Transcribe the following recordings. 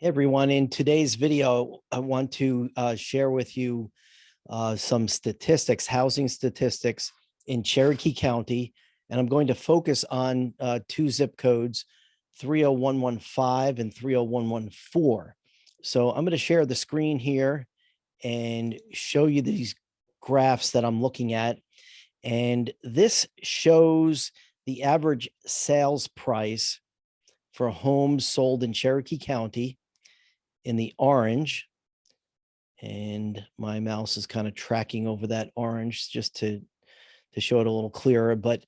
Hey everyone, in today's video, I want to share with you some statistics, housing statistics in Cherokee County, and I'm going to focus on two zip codes, 30115 and 30114. So I'm going to share the screen here and show you these graphs that I'm looking at. And this shows the average sales price for homes sold in Cherokee County in the orange, and my mouse is kind of tracking over that orange just to show it a little clearer, but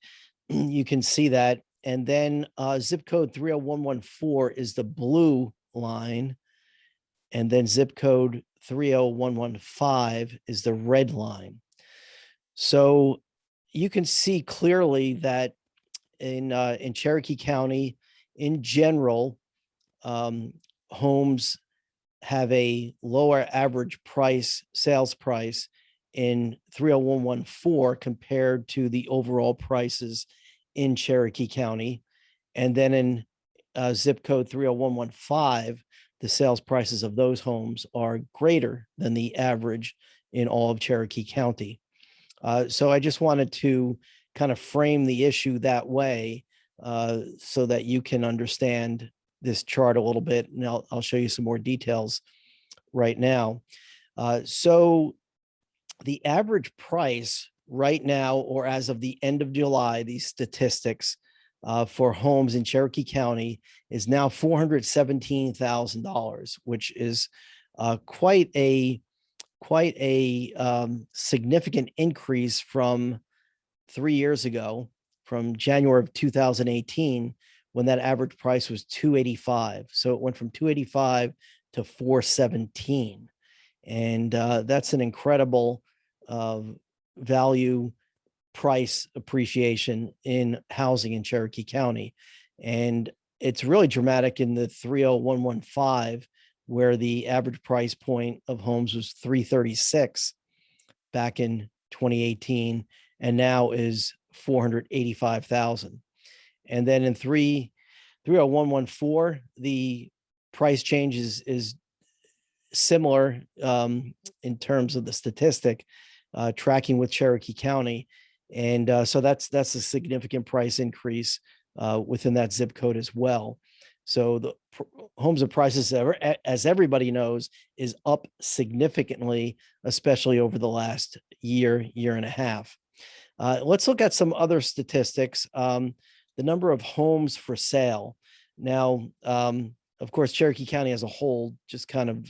you can see that. And then zip code 30114 is the blue line, and then zip code 30115 is the red line. So you can see clearly that in Cherokee County in general, homes have a lower average sales price in 30114 compared to the overall prices in Cherokee County. And then in zip code 30115, the sales prices of those homes are greater than the average in all of Cherokee County. So I just wanted to kind of frame the issue that way so that you can understand this chart a little bit, and I'll show you some more details right now. So the average price right now, or as of the end of July, these statistics for homes in Cherokee County is now $417,000, which is quite a significant increase from 3 years ago, from January of 2018, when that average price was $285. So it went from $285 to $417. And that's an incredible value price appreciation in housing in Cherokee County. And it's really dramatic in the 30115, where the average price point of homes was $336 back in 2018, and now is $485,000. And then in 30114, the price change is similar in terms of the statistic, tracking with Cherokee County. And so that's a significant price increase within that zip code as well. So the homes and prices, as everybody knows, is up significantly, especially over the last year and a half. Let's look at some other statistics. The number of homes for sale. Now, of course, Cherokee County as a whole, just kind of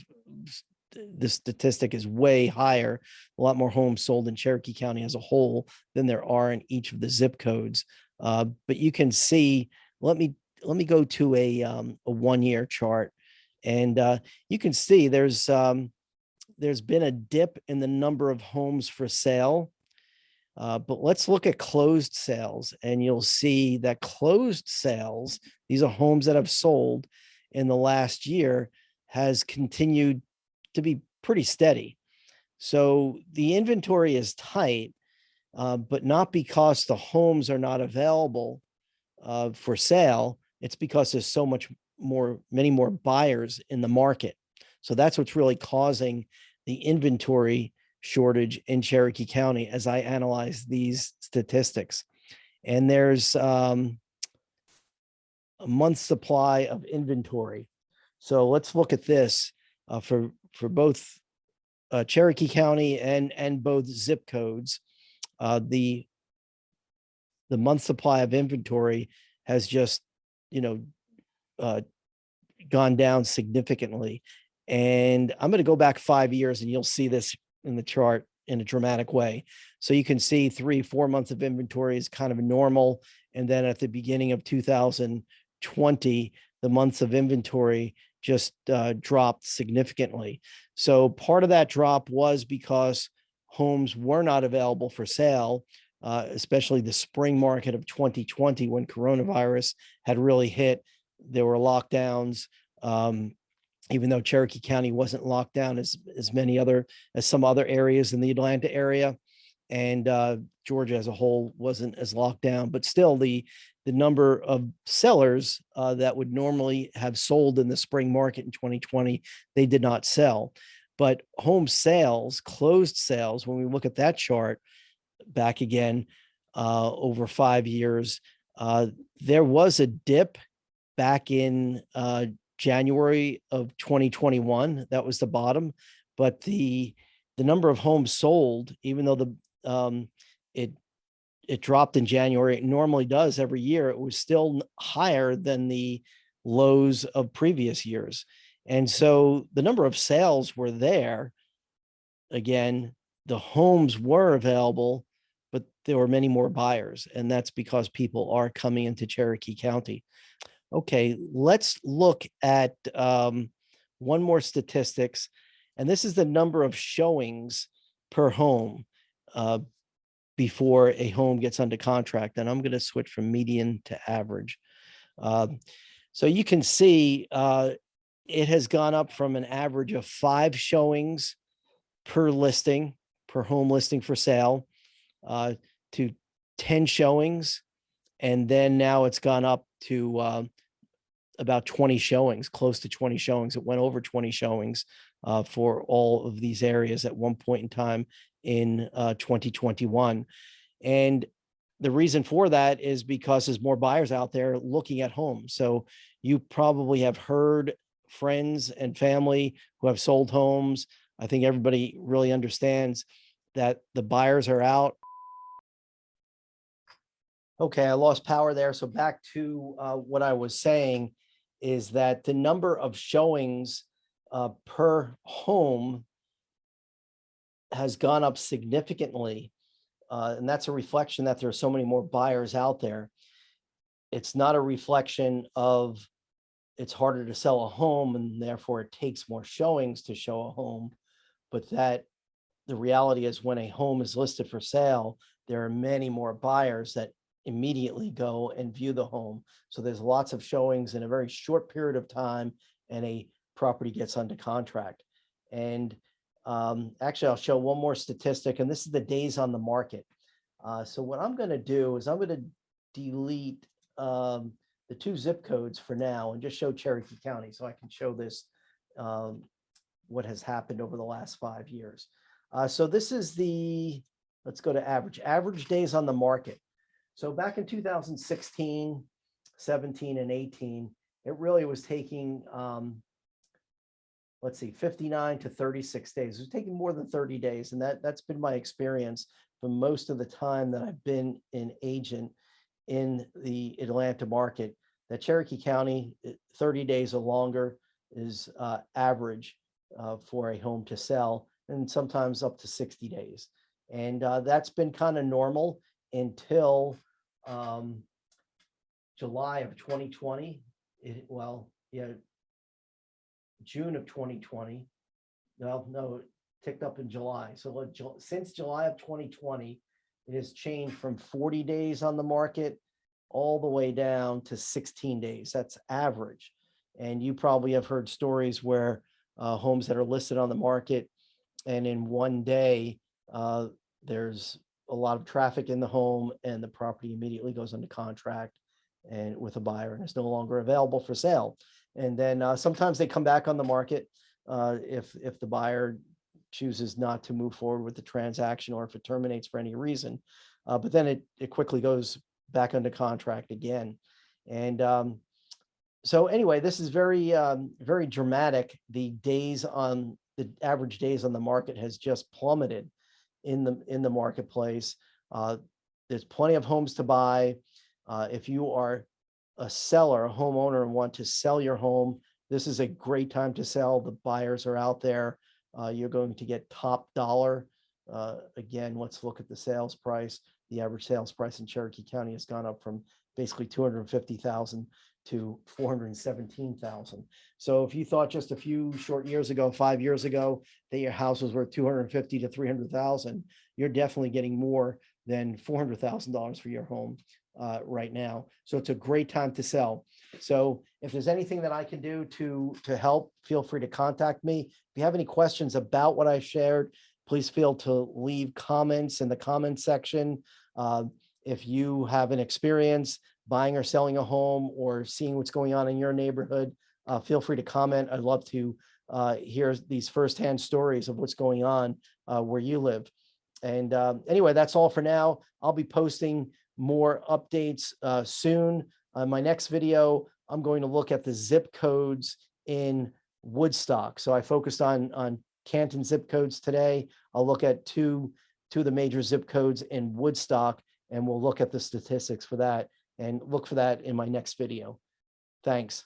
the statistic is way higher. A lot more homes sold in Cherokee County as a whole than there are in each of the zip codes. But you can see, let me go to a 1-year chart, and you can see there's been a dip in the number of homes for sale. But let's look at closed sales, and you'll see that closed sales, these are homes that have sold in the last year, has continued to be pretty steady. So the inventory is tight, but not because the homes are not available for sale. It's because there's many more buyers in the market. So that's what's really causing the inventory shortage in Cherokee County as I analyze these statistics. And there's a month's supply of inventory. So let's look at this for both Cherokee County and both zip codes. The month supply of inventory has just gone down significantly. And I'm going to go back 5 years, and you'll see this in the chart in a dramatic way. So you can see 3-4 months of inventory is kind of normal. And then at the beginning of 2020, the months of inventory just dropped significantly. So part of that drop was because homes were not available for sale, especially the spring market of 2020, when coronavirus had really hit. There were lockdowns. Even though Cherokee County wasn't locked down as some other areas in the Atlanta area, and Georgia as a whole wasn't as locked down, but still the the number of sellers that would normally have sold in the spring market in 2020, they did not sell. But home sales, closed sales, when we look at that chart back again over 5 years, there was a dip back in January of 2021. That was the bottom, but the number of homes sold, even though it dropped in January, it normally does every year, it was still higher than the lows of previous years. And so the number of sales were there. Again, the homes were available, but there were many more buyers, and that's because people are coming into Cherokee County. Okay, let's look at one more statistics, and this is the number of showings per home before a home gets under contract. And I'm going to switch from median to average. So you can see it has gone up from an average of 5 showings per listing, per home listing for sale, to 10 showings. And then now it's gone up to about 20 showings, close to 20 showings. It went over 20 showings for all of these areas at one point in time in 2021. And the reason for that is because there's more buyers out there looking at homes. So you probably have heard friends and family who have sold homes. I think everybody really understands that the buyers are out. Okay, I lost power there. So back to what I was saying is that the number of showings per home has gone up significantly. And that's a reflection that there are so many more buyers out there. It's not a reflection of it's harder to sell a home and therefore it takes more showings to show a home, but that the reality is when a home is listed for sale, there are many more buyers that immediately go and view the home. So there's lots of showings in a very short period of time and a property gets under contract. And actually, I'll show one more statistic, and this is the days on the market. So what I'm going to do is I'm going to delete the 2 zip codes for now and just show Cherokee County so I can show this, what has happened over the last 5 years. So this is let's go to average days on the market. So back in 2016, 17, and 18, it really was taking, let's see, 59 to 36 days. It was taking more than 30 days. And that's been my experience for most of the time that I've been an agent in the Atlanta market, that Cherokee County, 30 days or longer is average for a home to sell, and sometimes up to 60 days. And that's been kind of normal until July of 2020. June of 2020. No, it ticked up in July. So since July of 2020, it has changed from 40 days on the market all the way down to 16 days. That's average. And you probably have heard stories where homes that are listed on the market, and in one day, there's a lot of traffic in the home and the property immediately goes under contract and with a buyer and it's no longer available for sale. And then sometimes they come back on the market if the buyer chooses not to move forward with the transaction or if it terminates for any reason. But then it quickly goes back under contract again. And so anyway, this is very, very dramatic. The average days on the market has just plummeted in the marketplace. There's plenty of homes to buy. If you are a seller, a homeowner, and want to sell your home, this is a great time to sell. The buyers are out there. You're going to get top dollar. Again, let's look at the sales price. The average sales price in Cherokee County has gone up from basically $250,000 to $417,000. So if you thought just a few short years ago, 5 years ago, that your house was worth $250,000 to $300,000, you're definitely getting more than $400,000 for your home right now. So it's a great time to sell. So if there's anything that I can do to help, feel free to contact me. If you have any questions about what I shared, please feel to leave comments in the comment section. If you have an experience buying or selling a home or seeing what's going on in your neighborhood, feel free to comment. I'd love to hear these firsthand stories of what's going on where you live. And anyway, that's all for now. I'll be posting more updates soon. My next video, I'm going to look at the zip codes in Woodstock. So I focused on Canton zip codes today. I'll look at two of the major zip codes in Woodstock, and we'll look at the statistics for that, and look for that in my next video. Thanks.